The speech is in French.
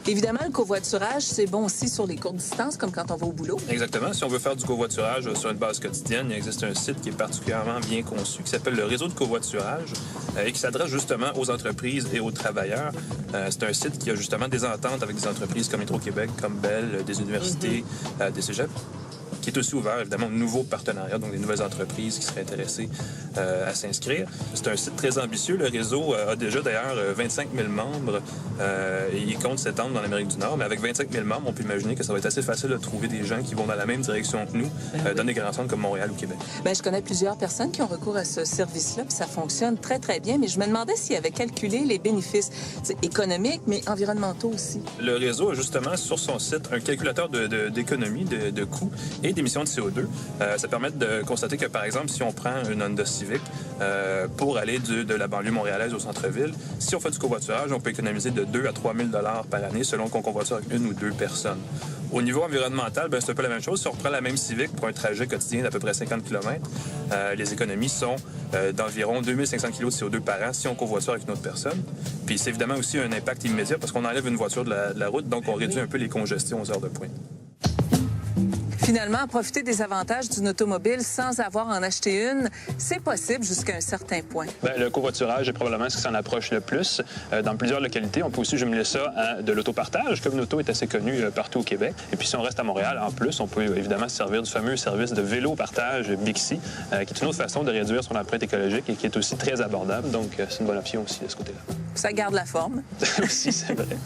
Évidemment, le covoiturage, c'est bon aussi sur les courtes distances, comme quand on va au boulot. Exactement. Si on veut faire du covoiturage sur une base quotidienne, il existe un site qui est particulièrement bien conçu, qui s'appelle le réseau de covoiturage et qui s'adresse justement aux entreprises et aux travailleurs. C'est un site qui a justement des ententes avec des entreprises comme Hydro-Québec, comme Bell, des universités, des cégeps, qui est aussi ouvert, évidemment, de nouveaux partenariats, donc des nouvelles entreprises qui seraient intéressées à s'inscrire. C'est un site très ambitieux. Le réseau a déjà, d'ailleurs, 25 000 membres et il compte s'étendre dans l'Amérique du Nord. Mais avec 25 000 membres, on peut imaginer que ça va être assez facile de trouver des gens qui vont dans la même direction que nous, dans des grands centres comme Montréal ou Québec. Bien, je connais plusieurs personnes qui ont recours à ce service-là, puis ça fonctionne très, très bien. Mais je me demandais s'il avait calculé les bénéfices économiques, mais environnementaux aussi. Le réseau a justement sur son site un calculateur d'économie, de coûts et d'émissions de CO2. Ça permet de constater que, par exemple, si on prend une Honda Civic pour aller de la banlieue montréalaise au centre-ville, si on fait du covoiturage, on peut économiser de 2 000 à 3 000 $ par année selon qu'on convoiture avec une ou deux personnes. Au niveau environnemental, c'est un peu la même chose. Si on reprend la même Civic pour un trajet quotidien d'à peu près 50 km, les économies sont d'environ 2 500 kg de CO2 par an si on covoiture avec une autre personne. Puis c'est évidemment aussi un impact immédiat parce qu'on enlève une voiture de la route, donc on réduit un peu les congestions aux heures de pointe. Finalement, profiter des avantages d'une automobile sans avoir à en acheter une, c'est possible jusqu'à un certain point. Bien, le covoiturage est probablement ce qui s'en approche le plus. Dans plusieurs localités, on peut aussi jumeler ça à de l'autopartage. Comme l'auto est assez connue partout au Québec. Et puis si on reste à Montréal, en plus, on peut évidemment se servir du fameux service de vélo-partage Bixi, qui est une autre façon de réduire son empreinte écologique et qui est aussi très abordable. Donc, c'est une bonne option aussi de ce côté-là. Ça garde la forme. Aussi, c'est vrai.